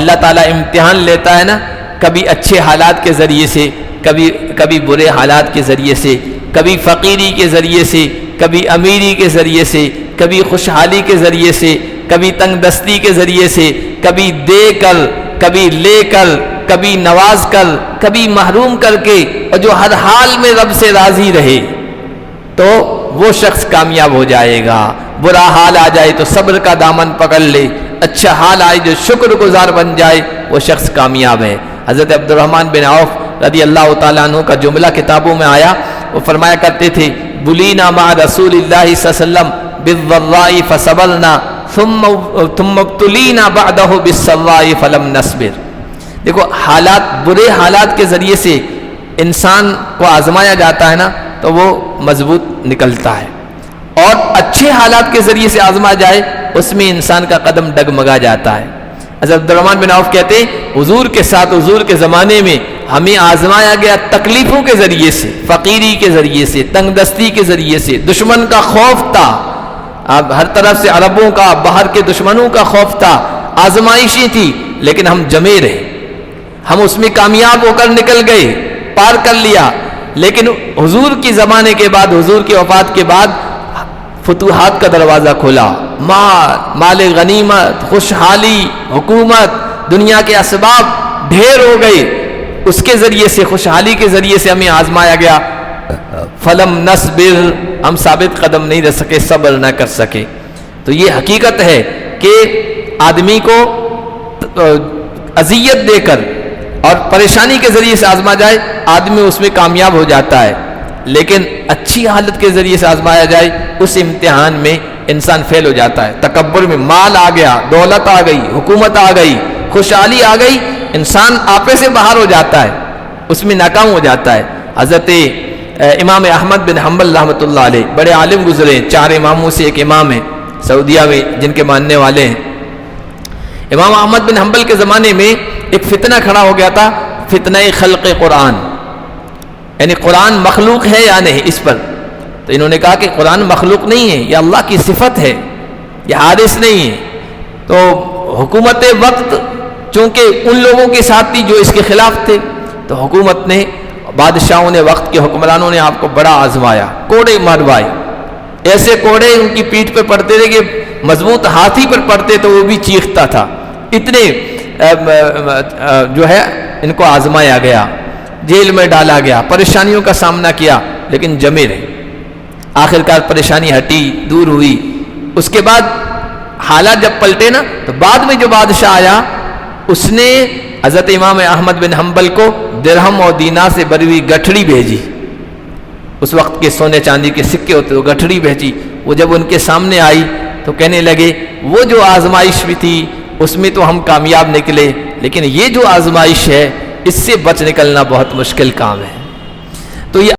اللہ تعالیٰ امتحان لیتا ہے نا، کبھی اچھے حالات کے ذریعے سے، کبھی برے حالات کے ذریعے سے، کبھی فقیری کے ذریعے سے، کبھی امیری کے ذریعے سے، کبھی خوشحالی کے ذریعے سے، کبھی تنگ دستی کے ذریعے سے، کبھی دے کر، کبھی لے کر، کبھی نواز کر، کبھی محروم کر کے، اور جو ہر حال میں رب سے راضی رہے تو وہ شخص کامیاب ہو جائے گا۔ برا حال آ جائے تو صبر کا دامن پکڑ لے، اچھا حال آئے جو شکر گزار بن جائے وہ شخص کامیاب ہے۔ حضرت عبد الرحمن بن عوف رضی اللہ تعالیٰ عنہ کا جملہ کتابوں میں آیا، وہ فرمایا کرتے تھے بلینا مع رسول اللہ صلی اللہ علیہ وسلم بالضراء فصبرنا ثم ابتلینا بعدہ بالسراء فلم نصبر۔ دیکھو حالات، برے حالات کے ذریعے سے انسان کو آزمایا جاتا ہے نا تو وہ مضبوط نکلتا ہے، اور اچھے حالات کے ذریعے سے آزما جائے اس میں انسان کا قدم ڈگمگا جاتا ہے۔ حضرت عبد الرحمن بن عوف کہتے ہیں حضور کے ساتھ، حضور کے زمانے میں ہمیں آزمایا گیا تکلیفوں کے ذریعے سے، فقیری کے ذریعے سے، تنگ دستی کے ذریعے سے، دشمن کا خوف تھا، اب ہر طرف سے عربوں کا، باہر کے دشمنوں کا خوف تھا، آزمائشیں تھی، لیکن ہم جمے رہے، ہم اس میں کامیاب ہو کر نکل گئے، پار کر لیا۔ لیکن حضور کی زمانے کے بعد، حضور کی وفات کے بعد فتوحات کا دروازہ کھولا، مال غنیمت، خوشحالی، حکومت، دنیا کے اسباب ڈھیر ہو گئے، اس کے ذریعے سے، خوشحالی کے ذریعے سے ہمیں آزمایا گیا۔ فلم نصبر، ہم ثابت قدم نہیں رہ سکے، صبر نہ کر سکے۔ تو یہ حقیقت ہے کہ آدمی کو اذیت دے کر اور پریشانی کے ذریعے سے آزما جائے، آدمی اس میں کامیاب ہو جاتا ہے، لیکن اچھی حالت کے ذریعے سے آزمایا جائے اس امتحان میں انسان فیل ہو جاتا ہے۔ تکبر میں مال آ گیا، دولت آ گئی، حکومت آ گئی، خوشحالی آ گئی، انسان آپے سے باہر ہو جاتا ہے، اس میں ناکام ہو جاتا ہے۔ حضرت امام احمد بن حنبل رحمۃ اللہ علیہ بڑے عالم گزرے، 4 اماموں سے ایک امام ہے سعودیہ میں جن کے ماننے والے ہیں۔ امام احمد بن حنبل کے زمانے میں ایک فتنہ کھڑا ہو گیا تھا، فتنہ خلق قرآن، یعنی قرآن مخلوق ہے یا نہیں اس پر۔ تو انہوں نے کہا کہ قرآن مخلوق نہیں ہے، یہ اللہ کی صفت ہے، یہ حادث نہیں ہے۔ تو حکومت وقت چونکہ ان لوگوں کے ساتھ تھی جو اس کے خلاف تھے، تو حکومت نے، بادشاہوں نے، وقت کے حکمرانوں نے آپ کو بڑا آزمایا، کوڑے مروائے، ایسے کوڑے ان کی پیٹھ پہ پڑتے رہے کہ مضبوط ہاتھی پر پڑتے تو وہ بھی چیختا تھا، اتنے جو ہے ان کو آزمایا گیا، جیل میں ڈالا گیا، پریشانیوں کا سامنا کیا، لیکن جمے رہے۔ آخرکار پریشانی ہٹی، دور ہوئی۔ اس کے بعد حالات جب پلٹے نا تو بعد میں جو بادشاہ آیا اس نے حضرت امام احمد بن حنبل کو درہم اور دینار سے بری ہوئی گٹھڑی بھیجی، اس وقت کے سونے چاندی کے سکے ہوتے وہ گٹھڑی بھیجی۔ وہ جب ان کے سامنے آئی تو کہنے لگے وہ جو آزمائش بھی تھی اس میں تو ہم کامیاب نکلے، لیکن یہ جو آزمائش ہے اس سے بچ نکلنا بہت مشکل کام ہے۔ تو یہ